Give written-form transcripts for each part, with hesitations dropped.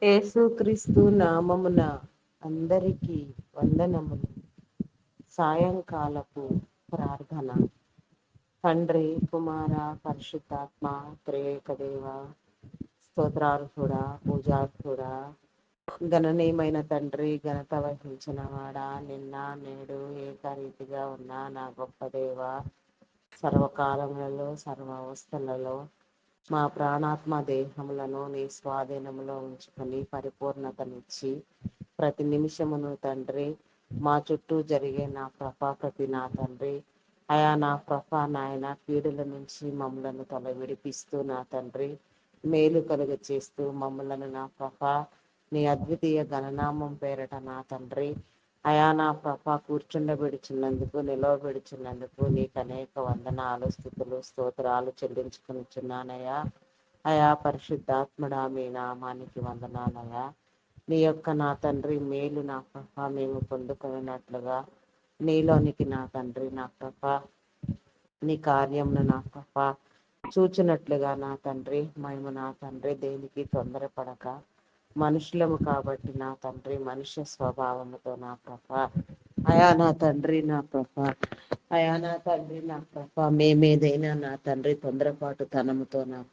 యేసుక్రీస్తు నామమున అందరికీ వందనములు. సాయంకాలపు ప్రార్థన. తండ్రి, కుమార, పరిశుద్ధాత్మ త్రియేక దేవ, స్తోత్రార్హుడా, పూజార్హుడా, గణనీయమైన తండ్రి, ఘనత వహించిన వాడా, నిన్న నేడు ఏకరీతిగా ఉన్న నా గొప్ప దేవ, సర్వకాలములలో సర్వ అవస్థలలో మా ప్రాణాత్మ దేహములను నీ స్వాధీనములో ఉంచుకొని పరిపూర్ణతనిచ్చి ప్రతి నిమిషమును తండ్రి మా చుట్టూ జరిగే నా ప్రతి నా తండ్రి అయా నా నాయన కీడుల నుంచి మమ్మలను విడిపిస్తూ నా తండ్రి మేలు కలుగ చేస్తూ మమ్మలను నా నీ అద్వితీయ గణనామం పేరట నా తండ్రి అయా నా కూర్చుండబెడుచున్నందుకు నిలవబెడుచున్నందుకు నీకు అనేక వందనాలు, స్తుతులు, స్తోత్రాలు చెల్లించుకొనిచున్నానయ్యా. అయా పరిశుద్ధాత్ముడా, మీ నామానికి వందనాలయ్యా. నీ యొక్క నా తండ్రి మేలు నా మేము పొందుకున్నట్లుగా నీలోనికి నా తండ్రి నా నీ కార్యమును నా చూచినట్లుగా నా తండ్రి మేము నా తండ్రి దేనికి తొందరపడక మనుషులము కాబట్టి నా తండ్రి మనుష్య స్వభావముతో నా అయా నా తండ్రి నా అయా నా తండ్రి నా మేమేదైనా నా తండ్రి తొందరపాటు తనముతో నా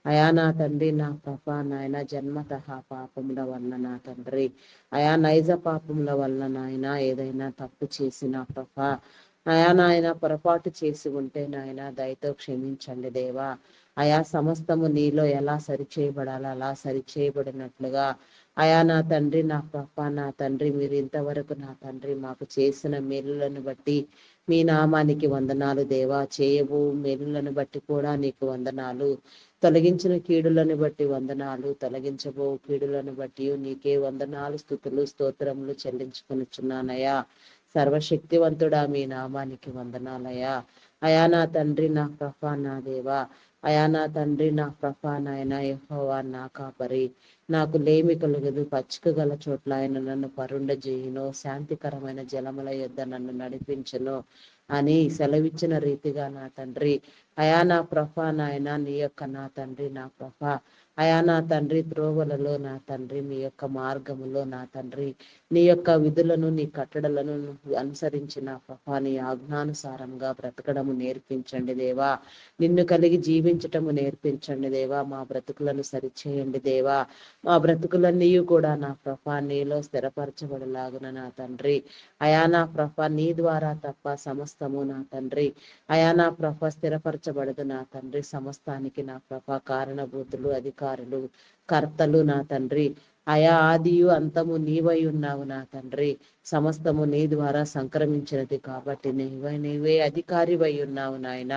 అయా నా తండ్రి నా నాయన జన్మత పాపముల వలన నా తండ్రి అయా నైజ పాపముల వలన నాయన ఏదైనా తప్పు చేసి నా అయా నాయన పొరపాటు చేసి ఉంటే నాయన దయతో క్షమించండి దేవా. అయా సమస్తము నీలో ఎలా సరిచేయబడాలో అలా సరిచేయబడినట్లుగా అయా నా తండ్రి నా నా తండ్రి మీరు ఇంతవరకు నా తండ్రి మాకు చేసిన మేలులను బట్టి మీ నామానికి వందనాలు దేవా. చేయవు మేలులను బట్టి కూడా నీకు వందనాలు. తొలగించిన కీడులను బట్టి వందనాలు, తొలగించబో కీడులను బట్టి నీకే వందనాలు, స్తుతులు, స్తోత్రములు చెల్లించుకొనిచున్నానయ్యా. సర్వశక్తివంతుడా మీ నామానికి వందనాలయ్యా. అయా నా తండ్రి నా నా దేవా, అయా నా తండ్రి నా నాయన యెహోవా నా కాపరి, నాకు లేమి కలుగదు, పచ్చిక గల చోట్ల ఆయన నన్ను పరుండజేయును, శాంతికరమైన జలముల యొద్ద నన్ను నడిపించును అని సెలవిచ్చిన రీతిగా నా తండ్రి అయా నా నాయన నీ యొక్క నా తండ్రి నా అయా నా తండ్రి త్రోవలలో నా తండ్రి మీ యొక్క మార్గములో నా తండ్రి నీ యొక్క విధులను నీ కట్టడలను అనుసరించిన నీ ఆజ్ఞానుసారంగా బ్రతకడము నేర్పించండి దేవా. నిన్ను కలిగి జీవించటము నేర్పించండి దేవా. మా బ్రతుకులను సరిచేయండి దేవా. మా బ్రతుకులన్నీ కూడా నా నీలో స్థిరపరచబడలాగున నా తండ్రి అయా నా నీ ద్వారా తప్ప సమస్తము నా తండ్రి అయా నా స్థిరపరచబడదు నా తండ్రి. సమస్తానికి నా కారణభూతులు, అధికారులు, కర్తలు నా తండ్రి అయా ఆదియు అంతము నీవై ఉన్నావు నా తండ్రి. సమస్తము నీ ద్వారా సంక్రమించినది కాబట్టి నీవే అధికారివై ఉన్నావు నాయన.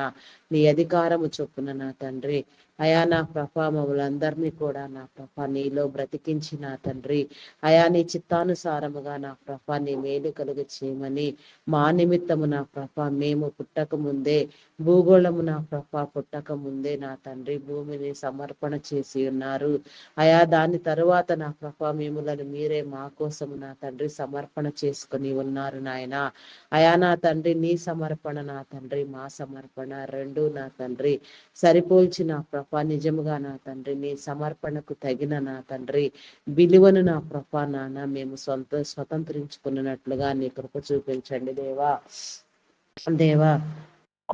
నీ అధికారము చొప్పున నా తండ్రి అయా నా మమ్మలందరినీ కూడా నా నీలో బ్రతికించి నా తండ్రి అయా నీ చిత్తానుసారముగా నా నీ మేలు కలుగు చేయమని మా నిమిత్తము నా మేము పుట్టక ముందే భూగోళము నా పుట్టక ముందే నా తండ్రి భూమిని సమర్పణ చేసి ఉన్నారు. అయా దాని తరువాత నా మిమ్ములను మీరే మా కోసము నా తండ్రి సమర్పణ చేసుకుని ఉన్నారు నాయన. అయా నా తండ్రి నీ సమర్పణ నా తండ్రి మా సమర్పణ రెండు నా తండ్రి సరిపోల్చిన నిజముగా నా తండ్రి నీ సమర్పణకు తగిన నా తండ్రి విలువను నా నాన్న మేము స్వతంత్రించుకున్నట్లుగా నీ కృప చూపించండి దేవా. దేవా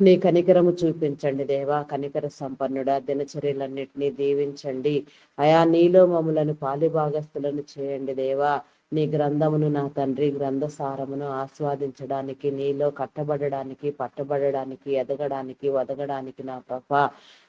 నీ కనికరము చూపించండి దేవా. కనికర సంపన్నుడా, దినచర్యలన్నిటినీ దీవించండి అయా. నీలో మమ్ములను పాలిభాగస్తులను చేయండి దేవా. నీ గ్రంథమును నా తండ్రి గ్రంథసారమును ఆస్వాదించడానికి, నీలో కట్టబడడానికి, పట్టబడడానికి, ఎదగడానికి, వదగడానికి నా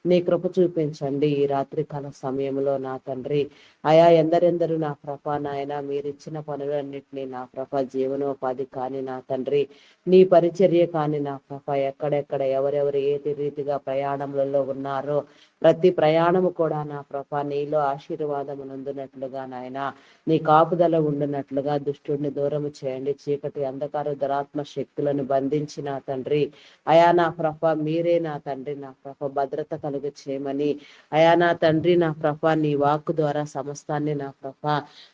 నీ కృప చూపించండి ఈ రాత్రికాల సమయంలో నా తండ్రి అయా. ఎందరెందరు నా నాయన మీరిచ్చిన పనులన్నింటినీ నా జీవనోపాధి కాని నా తండ్రి నీ పరిచర్య కాని నా ఎక్కడెక్కడ ఎవరెవరు ఏది రీతిగా ప్రయాణములలో ఉన్నారో ప్రతి ప్రయాణము కూడా నా నీలో ఆశీర్వాదమునందునట్లుగా నాయన నీ కాపుదల ఉండునట్లుగా దుష్టుడిని దూరము చేయండి. చీకటి అంధకార దురాత్మ శక్తులను బంధించి నా తండ్రి అయా నా మీరే నా తండ్రి నా భద్రత కలుగ చేయమని అయా నా తండ్రి నా నీ వాక్కు ద్వారా సమస్తాన్ని నా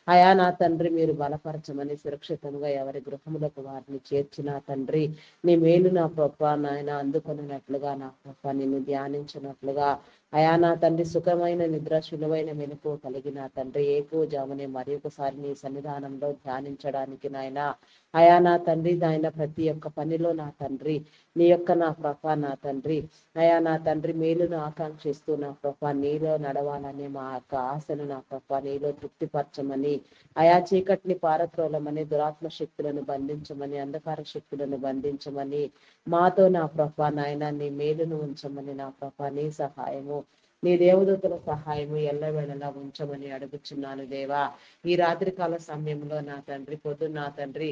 అయా నా తండ్రి మీరు బలపరచమని సురక్షితంగా ఎవరి గృహములకు వారిని చేర్చిన తండ్రి నీ మేలు నా నాయన అందుకున్నట్లుగా నా నిన్ను ధ్యానించినట్లుగా అయా నా తండ్రి సుఖమైన నిద్ర సులువైన మెనుకు కలిగిన తండ్రి జామునే మరి ఒకసారి నీ సన్నిధానంలో ధ్యానించడానికి నాయన అయా నా తండ్రి నాయన ప్రతి ఒక్క పనిలో నా తండ్రి నీ యొక్క నా ప్రభ నా తండ్రి అయా నా తండ్రి మేలును ఆకాంక్షిస్తూ నా ప్రభ నీలో నడవాలని మా యొక్క ఆశను నా ప్రభ నీలో తృప్తిపరచమని అయా చీకటిని పారత్రోలమని దురాత్మ శక్తులను బంధించమని అంధకార శక్తులను బంధించమని మాతో నా ప్రభ నాయన నీ మేలును ఉంచమని నా ప్రభ నీ సహాయము నీ దేవదూతల సహాయము ఎల్లవేళలా ఉంచమని అడుగుచున్నాను దేవా. ఈ రాత్రికాల సమయంలో నా తండ్రి నా తండ్రి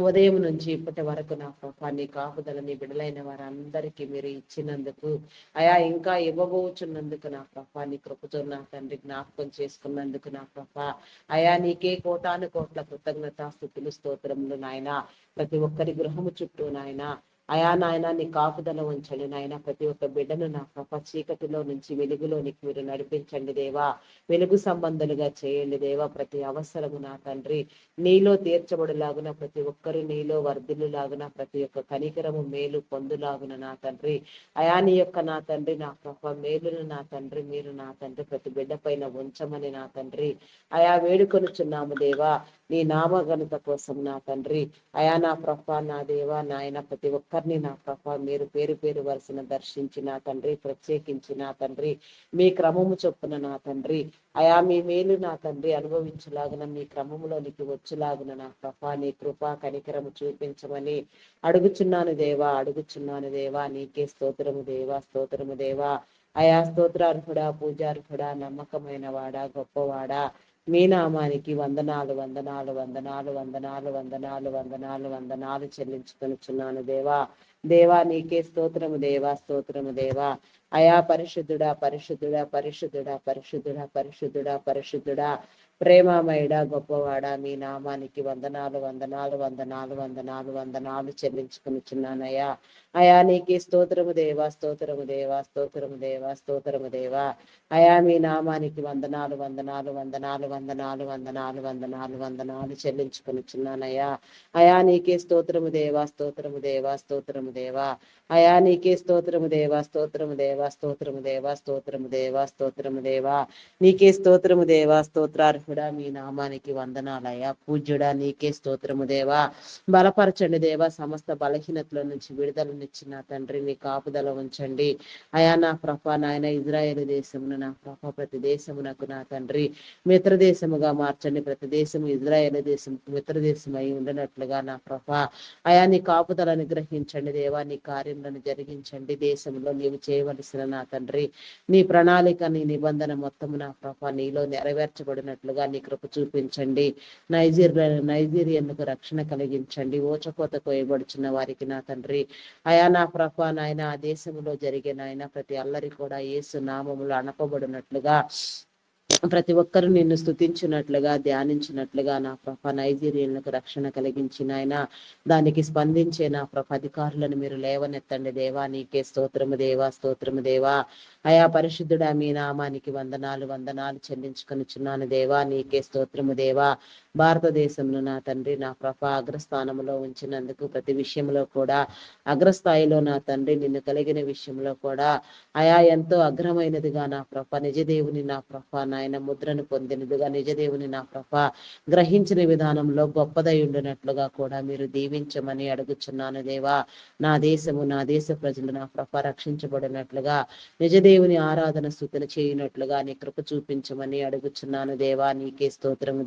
ఉదయం నుంచి ఇప్పటి వరకు నా ప్రభా నీ కాపుదలని బిడలైన వారందరికీ మీరు ఇచ్చినందుకు అయా ఇంకా ఇవ్వబోచున్నందుకు నా ప్రభా నీ కృపతో నా తండ్రి జ్ఞాపకం చేసుకున్నందుకు నా ప్రభా అయా నీకే కోటాను కోట్ల కృతజ్ఞతాస్తుతులు స్తోత్రములు నాయన ప్రతి ఒక్కరి గృహము చుట్టూ నాయన అయా నాయన నీ కాపుదల ఉంచండి నాయన ప్రతి ఒక్క బిడ్డను నా ప్రభ చీకటిలో నుంచి వెలుగులోనికి మీరు నడిపించండి దేవా. వెలుగు సంబంధాలుగా చేయండి దేవా. ప్రతి అవసరము నా తండ్రి నీలో తీర్చబడిలాగున ప్రతి ఒక్కరు నీలో వర్ధిల్లులాగున ప్రతి ఒక్క కనికరము మేలు పొందులాగున నా తండ్రి అయా నీ యొక్క నా తండ్రి నా ప్రభ మేలును నా తండ్రి మీరు నా తండ్రి ప్రతి బిడ్డ పైన ఉంచమని నా తండ్రి అయా వేడుకొనుచున్నాము దేవా. నీ నామఘనత కోసం నా తండ్రి అయా నా ప్రభ నా దేవా నాయన ప్రతి ఒక్కరిని నా ప్రభ మీరు పేరు పేరు వరుసన దర్శించి నా తండ్రి ప్రత్యేకించి నా తండ్రి మీ క్రమము చొప్పున నా తండ్రి అయా మీ మేలు నా తండ్రి అనుభవించలాగున మీ క్రమములోనికి వచ్చేలాగున నా ప్రభ నీ కృపా కనికరము చూపించమని అడుగుచున్నాను దేవా నీకే స్తోత్రము దేవా. అయా స్తోత్రార్హుడా పూజార్హుడా నమ్మకమైన వాడా గొప్పవాడా మీ నామానికి వందనాలు చెల్లించుకొనిచున్నాను దేవా నీకే స్తోత్రము దేవా. అయా పరిశుద్ధుడా ప్రేమమయుడా గొప్పవాడా మీ నామానికి వందనాలు చెల్లించుకొనిచున్నానయ్యా. అయా నీకే స్తోత్రము దేవా. అయా మీ నామానికి వందనాలు చెల్లించుకొనిచున్నానయ్యా. అయా నీకే స్తోత్రము దేవా. అయా నీకే స్తోత్రము దేవా. నీకే స్తోత్రము దేవా. స్తోత్రార్హుడా మీ నామానికి వందనాలయ్యా. పూజ్యుడా నీకే స్తోత్రము దేవా. బలపరచండి దేవా. సమస్త బలహీనతల నుంచి విడుదలనిచ్చిన తండ్రి నీ కాపుదల ఉంచండి అయా నా ప్రభ నాయన ఇజ్రాయేల్ దేశమును నా ప్రభ ప్రతి దేశమునకు నా తండ్రి మిత్రదేశముగా మార్చండి. ప్రతి దేశము ఇజ్రాయేల్ దేశం మిత్రదేశం అయి ఉండినట్లుగా నా ప్రభ అయా నీ కాపుదలను గ్రహించండి దేవా. నీ కార్యములను జరిగించండి. దేశంలో నీవు చేయవలసిన నా తండ్రి నీ ప్రణాళిక నీ నిబంధన మొత్తము నా ప్రభ నీలో నెరవేర్చబడినట్లుగా నీ కృప చూపించండి. నైజీరియన్లకు రక్షణ కలిగించండి. ఓచకోత కోయబడుచున్న వారికి నా తండ్రి అయా నా ప్రభ నాయన ఆ దేశంలో జరిగే నాయన ప్రతి అల్లరి కూడా యేసు నామములు అణపబడినట్లుగా ప్రతి ఒక్కరు నిన్ను స్తుతించినట్లుగా ధ్యానించినట్లుగా నా ప్రభ నైజీరియన్లకు రక్షణ కలిగించిన ఆయన దానికి స్పందించే నా ప్రభ అధికారులను మీరు లేవనెత్తండి దేవా. నీకే స్తోత్రము దేవా. అయా పరిశుద్ధుడా మీ నామానికి వందనాలు చెల్లించుకొనిచున్నాను దేవా. నీకే స్తోత్రము దేవా. భారతదేశంలో నా తండ్రి నా ప్రభ అగ్రస్థానంలో ఉంచినందుకు ప్రతి విషయంలో కూడా అగ్రస్థాయిలో నా తండ్రి నిన్ను కలిగిన విషయంలో కూడా అయా ఎంతో అగ్రమైనదిగా నా ప్రభ నిజదేవుని నా ప్రభ నాయన ముద్రను పొందినదిగా నిజదేవుని నా ప్రభ గ్రహించిన విధానంలో గొప్పదై ఉండినట్లుగా కూడా మీరు దీవించమని అడుగుచున్నాను దేవా. నా దేశ ప్రజలు నా ప్రభ రక్షించబడినట్లుగా నిజదేవుని ఆరాధన స్తుతులు చేయనట్లుగా నీ కృప చూపించమని అడుగుచున్నాను దేవా. నీకే స్తోత్రము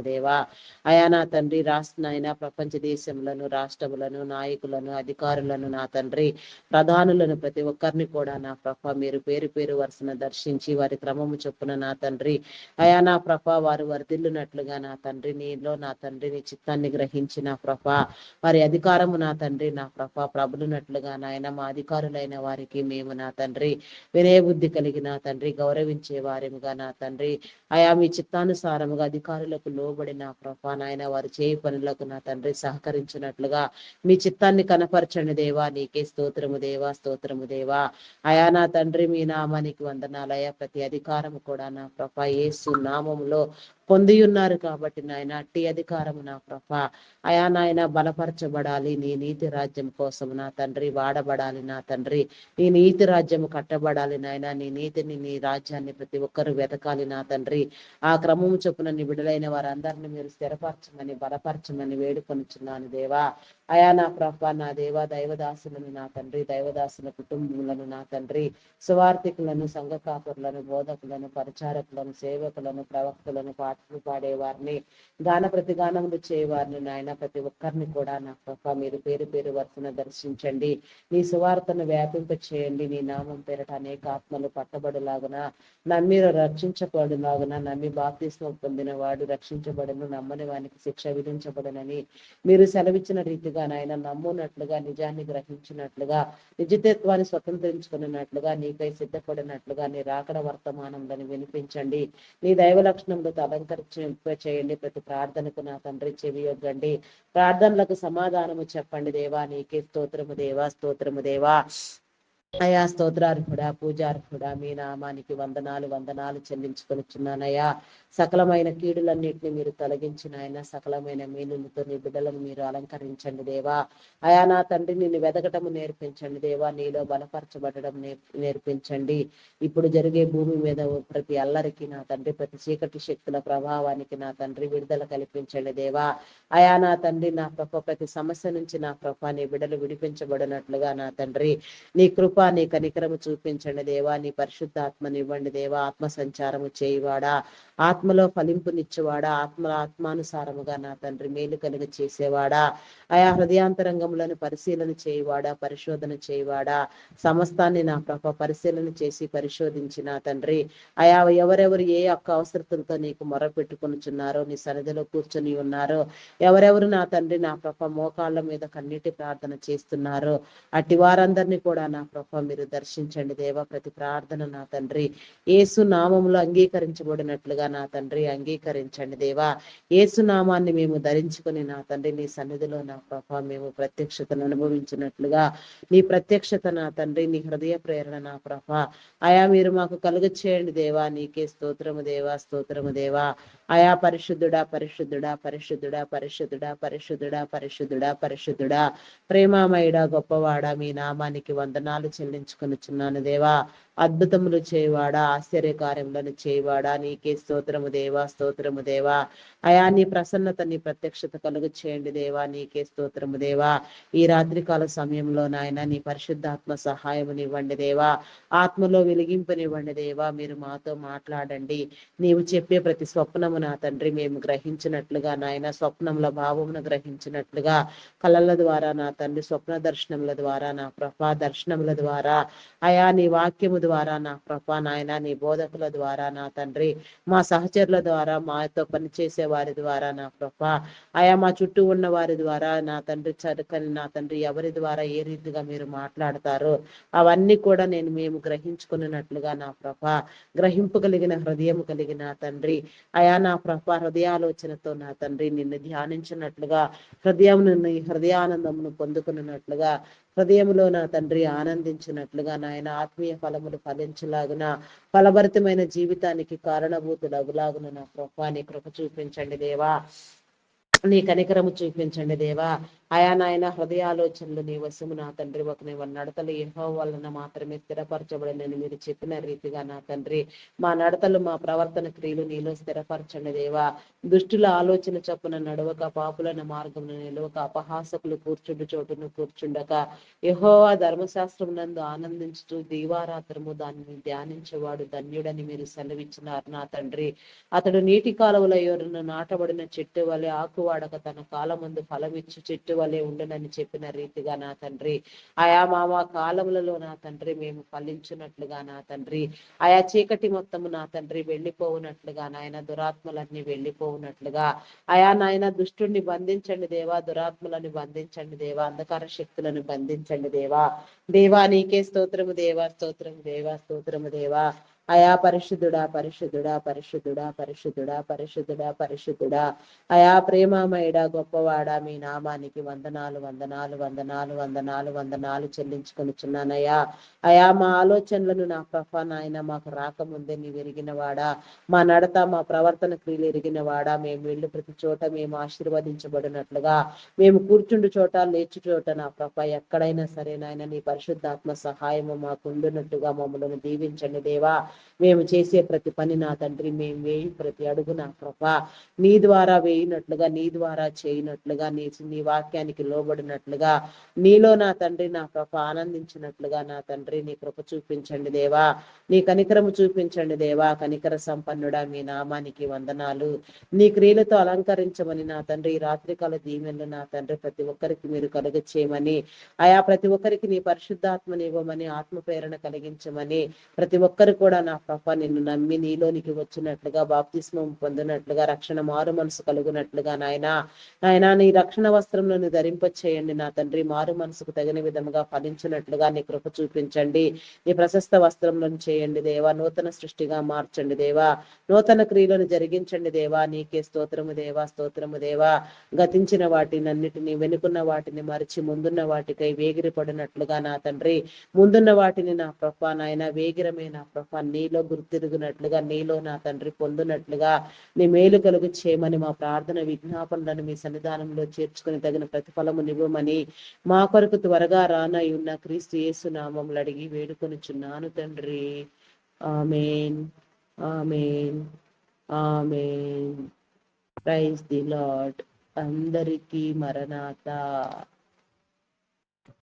దేవా. అయా నా తండ్రి నాయన ప్రపంచ దేశములను రాష్ట్రములను నాయకులను అధికారులను నా తండ్రి ప్రధానులను ప్రతి ఒక్కరిని కూడా నా ప్రభ మీరు పేరు పేరు వరుసన దర్శించి వారి క్రమము చొప్పున నా తండ్రి అయా నా ప్రభ వారు వర్ధిల్లునట్లుగా నా తండ్రి నీలో నా తండ్రి నీ చిత్తాన్ని గ్రహించి నా ప్రభ వారి అధికారము నా తండ్రి నా ప్రభ ప్రబలునట్లుగా నాయన మా అధికారులైన వారికి మేము నా తండ్రి వినయ బుద్ధి కలిగి నా తండ్రి గౌరవించే వారిముగా నా తండ్రి అయా మీ చిత్తానుసారముగా అధికారులకు లోబడి నా ప్రభ నాయన వారు చేయి పనులకు నా తండ్రి సహకరించినట్లుగా మీ చిత్తాన్ని కనపరచండి దేవా. నీకే స్తోత్రము దేవా. అయా నా తండ్రి మీ నామానికి వందనాలయ ప్రతి అధికారము కూడా నా ప్రభ యేసు నామములో పొంది ఉన్నారు కాబట్టి నాయన అట్టి అధికారము నా ప్రభ అయా నాయన బలపరచబడాలి. నీ నీతి రాజ్యం కోసం నా తండ్రి వాడబడాలి. నా తండ్రి నీ నీతి రాజ్యం కట్టబడాలి నాయన. నీ నీతిని నీ రాజ్యాన్ని ప్రతి ఒక్కరు వెతకాలి నా తండ్రి. ఆ క్రమము చొప్పున నీ విడుదలైన వారందరినీ మీరు స్థిరపరచమని బలపరచమని వేడుకొనుచున్నాను దేవా. అయా నా ప్రభ నా దేవా, దైవదాసులను నా తండ్రి, దైవదాసుల కుటుంబములను నా తండ్రి, సువార్థికులను, సంఘ కాపురులను, బోధకులను, పరిచారకులను, సేవకులను, ప్రవక్తలను, పాటలు పాడేవారిని, గాన ప్రతిగానములు చేయవారిని నాయన ప్రతి ఒక్కరిని కూడా నా ప్రభ మీరు పేరు పేరు వరుసన దర్శించండి. నీ సువార్తను వ్యాపింప చేయండి. నీ నామం పేరట అనేక ఆత్మలు పట్టబడులాగున, నమ్మి రక్షించబడులాగున, నమ్మి బాప్తిస్మం పొందిన వాడు రక్షించబడును, నమ్మని వానికి శిక్ష విధించబడునని మీరు సెలవిచ్చిన రీతిగా నాయన నమ్మునట్లుగా, నిజాన్ని గ్రహించినట్లుగా, నిజతత్వాన్ని స్వతంత్రించుకున్నట్లుగా, నీకై సిద్ధపడినట్లుగా నీ రాకడ వర్తమానంలో వినిపించండి. నీ దైవ లక్షణంలో అలంకరింప చేయండి. ప్రతి ప్రార్థనకు నా తండ్రి చెవి యొగ్గండి. ప్రార్థనలకు సమాధానము చెప్పండి దేవా. నీకే స్తోత్రము దేవా, స్తోత్రము దేవా. అయా స్తోత్రార్హుడా, పూజార్హుడా, మీ నామానికి వందనాలు వందనాలు చెల్లించుకొనిచున్నానయ్యా. సకలమైన కీడులన్నింటినీ మీరు తొలగించిన ఆయన సకలమైన మేలులతో నీ బిడ్డలను మీరు అలంకరించండి దేవా. అయా నా తండ్రి నిన్ను వెదకటము నేర్పించండి దేవా. నీలో బలపరచబడడం నేర్పించండి. ఇప్పుడు జరిగే భూమి మీద ప్రతి అల్లరికి నా తండ్రి, ప్రతి చీకటి శక్తుల ప్రభావానికి నా తండ్రి విడుదల కల్పించండి దేవా. అయా నా తండ్రి నా ప్రభ ప్రతి సమస్య నుంచి నా ప్రభ నీ బిడ్డలు విడిపించబడినట్లుగా నా తండ్రి నీ కృప నీ కనికరము చూపించండి దేవా. నీ పరిశుద్ధాత్మనివ్వండి దేవా. ఆత్మ సంచారము చేయువాడా, ఆత్మలో ఫలింపునిచ్చేవాడా, ఆత్మానుసారముగా నా తండ్రి మేలు కలిగ చేసేవాడా, ఆయా హృదయాంతరంగములను పరిశీలన చేయువాడా, పరిశోధన చేయువాడా, సమస్తాన్ని నా ప్రభ పరిశీలన చేసి పరిశోధించి నా తండ్రి ఆయా ఎవరెవరు ఏ యొక్క అవసరతలతో నీకు మొర పెట్టుకొనిచున్నారో, నీ సన్నిధిలో కూర్చొని ఉన్నారో, ఎవరెవరు నా తండ్రి నా ప్రభ మోకాళ్ళ మీద కన్నీటి ప్రార్థన చేస్తున్నారో అట్టి వారందరినీ కూడా నా ప్రభ మీరు దర్శించండి దేవా. ప్రతి ప్రార్థన నా తండ్రి యేసు నామములో అంగీకరించబడినట్లుగా నా తండ్రి అంగీకరించండి దేవా. యేసు నామాన్ని మేము ధరించుకొని నా తండ్రి నీ సన్నిధిలో నా ప్రభ మేము ప్రత్యక్షతను అనుభవించినట్లుగా నీ ప్రత్యక్షత నా తండ్రి, నీ హృదయ ప్రేరణ నా ప్రభ ఆయా మీరు మాకు కలుగ చేయండి దేవా. నీకే స్తోత్రము దేవా, స్తోత్రము దేవా. ఆయా పరిశుద్ధుడా, పరిశుద్ధుడా, పరిశుద్ధుడా, పరిశుద్ధుడా, పరిశుద్ధుడా, పరిశుద్ధుడా, పరిశుద్ధుడా, ప్రేమామయుడా, గొప్పవాడా, మీ నామానికి వందనాలు చెల్లించుకొనిచున్నాను దేవా. అద్భుతములు చేయవాడా, ఆశ్చర్యకార్యములను చేయవాడా, నీకే స్తోత్రము దేవా, స్తోత్రము దేవా. అయా నీ ప్రసన్నత నీ ప్రత్యక్షత కలుగు చేయండి దేవా. నీకే స్తోత్రము దేవా. ఈ రాత్రికాల సమయంలో నాయన నీ పరిశుద్ధాత్మ సహాయమునివ్వండి దేవా. ఆత్మలో వెలిగింపనివ్వండి దేవా. మీరు మాతో మాట్లాడండి. నీవు చెప్పే ప్రతి స్వప్నము నా తండ్రి మేము గ్రహించినట్లుగా నాయన, స్వప్నముల భావమును గ్రహించినట్లుగా, కళల ద్వారా నా తండ్రి స్వప్న దర్శనముల ద్వారా నా ప్రభా, దర్శనముల ద్వారా అయా నీ వాక్యము ద్వారా నా ప్రభా నాయన, నీ బోధకుల ద్వారా నా తండ్రి, మా సహచరుల ద్వారా, మాతో పనిచేసే వారి ద్వారా నా ప్రభా, ఆయా మా చుట్టూ ఉన్న వారి ద్వారా నా తండ్రి చదుకని నా తండ్రి ఎవరి ద్వారా ఏ రీతిగా మీరు మాట్లాడతారో అవన్నీ కూడా మేము గ్రహించుకున్నట్లుగా నా ప్రభా, గ్రహింపగలిగిన హృదయం కలిగిన తండ్రి అయా నా ప్రభా హృదయాలోచనతో నా తండ్రి నిన్ను ధ్యానించినట్లుగా, హృదయానందమును పొందుకున్నట్లుగా, హృదయంలో నా తండ్రి ఆనందించినట్లుగా నాయన ఆత్మీయ ఫలములు ఫలించలాగున, ఫలభరితమైన జీవితానికి కారణభూతులగులాగున నా ప్రభా నీ కృప చూపించండి దేవా. నీ కనికరము చూపించండి దేవా. ఆయా నాయన హృదయాలోచనలు నీ వశము నా తండ్రి, ఒక నీ నడతలు యెహోవా వలన మాత్రమే స్థిరపరచబడినని మీరు చెప్పిన రీతిగా నా తండ్రి మా నడతలు మా ప్రవర్తన క్రియలు నీలో స్థిరపరచండి దేవా. దుష్టుల ఆలోచన చొప్పున నడవక, పాపులైన మార్గమును నిలవక, అపహాసకులు కూర్చుండు చోటును కూర్చుండక, యెహోవా ధర్మశాస్త్రం నందు ఆనందించుతూ దీవారాత్రము దానిని ధ్యానించేవాడు ధన్యుడని మీరు సెలవిచ్చినారు నా తండ్రి. అతడు నీటి కాలువల యొరను నాటబడిన చెట్టు వలె ఆకువాడక తన కాలమందు ఫలమిచ్చు చెట్టు వలె ఉండనని చెప్పిన రీతిగా నా తండ్రి ఆయా మా కాలములలో నా తండ్రి మేము ఫలించినట్లుగా నా తండ్రి, ఆయా చీకటి మొత్తము నా తండ్రి వెళ్ళిపోవునట్లుగా, నాయన దురాత్మలన్నీ వెళ్ళిపోవునట్లుగా, ఆయా నాయన దుష్టుణ్ణి బంధించండి దేవా. దురాత్మలను బంధించండి దేవా. అంధకార శక్తులను బంధించండి దేవా. దేవా నీకే స్తోత్రము దేవా, స్తోత్రము దేవా, స్తోత్రము దేవా. అయా పరిశుద్ధుడా పరిశుద్ధుడా పరిశుద్ధుడా పరిశుద్ధుడా పరిశుద్ధుడా పరిశుద్ధుడా, అయా ప్రేమమయుడా గొప్పవాడా, మీ నామానికి వందనాలు వందనాలు వందనాలు వందనాలు వందనాలు చెల్లించుకొనిచున్నానయ్యా. అయా మా ఆలోచనలను నా ప్రభా నాయన మాకు రాకముందే నీవు ఎరిగిన వాడా, మా నడత మా ప్రవర్తన క్రియలు ఎరిగిన వాడా, మేము వెళ్ళు ప్రతి చోట మేము ఆశీర్వదించబడినట్లుగా, మేము కూర్చుండు చోట లేచు చోట నా ప్రభా ఎక్కడైనా సరే నాయన నీ పరిశుద్ధాత్మ సహాయము మాకు ఉండునట్టుగా మమ్మల్ని దీవించండి దేవా. మేము చేసే ప్రతి పని నా తండ్రి, మేము వేయి ప్రతి అడుగు నా ప్రభా నీ ద్వారా వేయినట్లుగా, నీ ద్వారా చేయనట్లుగా, నీ వాక్యానికి లోబడినట్లుగా, నీలో నా తండ్రి నా కృప ఆనందించినట్లుగా నా తండ్రి నీ కృప చూపించండి దేవా. నీ కనికరము చూపించండి దేవా. కనికర సంపన్నుడా మీ నామానికి వందనాలు. నీ క్రియలతో అలంకరించమని నా తండ్రి ఈ రాత్రికాల దీవెనలు నా తండ్రి ప్రతి ఒక్కరికి మీరు కలుగ చేయమని, ఆయా ప్రతి ఒక్కరికి నీ పరిశుద్ధాత్మని ఇవ్వమని, ఆత్మ ప్రేరణ కలిగించమని, ప్రతి ఒక్కరు కూడా నా ప్రభ నిన్ను నమ్మి నీలోనికి వచ్చినట్లుగా, బాప్తిస్మం పొందినట్లుగా, రక్షణ మారు మనసు కలుగునట్లుగా నాయనా నీ రక్షణ వస్త్రంలో ధరింప చేయండి నా తండ్రి. మారు మనసుకు తగిన విధముగా ఫలించినట్లుగా నీ కృప చూపించండి. నీ ప్రశస్త వస్త్రంలో చేయండి దేవా. నూతన సృష్టిగా మార్చండి దేవా. నూతన క్రియలను జరిగించండి దేవా. నీకే స్తోత్రము దేవా, స్తోత్రము దేవా. గతించిన వాటినన్నిటినీ, వెనుకున్న వాటిని మరిచి ముందున్న వాటికై వేగిరపడినట్లుగా నా తండ్రి, ముందున్న వాటిని నా ప్రభ నాయన వేగిరమే నా ప్రభ నీలో గుర్తిరుగునట్లుగా, నీలో నా తండ్రి పొందునట్లుగా నీ మేలు కలుగు చేయమని మా ప్రార్థన విజ్ఞాపనలను మీ సన్నిధానంలో చేర్చుకుని తగిన ప్రతిఫలము నివ్వమని, మా కొరకు త్వరగా రానై ఉన్న క్రీస్తు యేసు నామములు అడిగి వేడుకొనుచున్నాను తండ్రి. Amen, amen, amen. Praise the lord. అందరికీ మరణాత.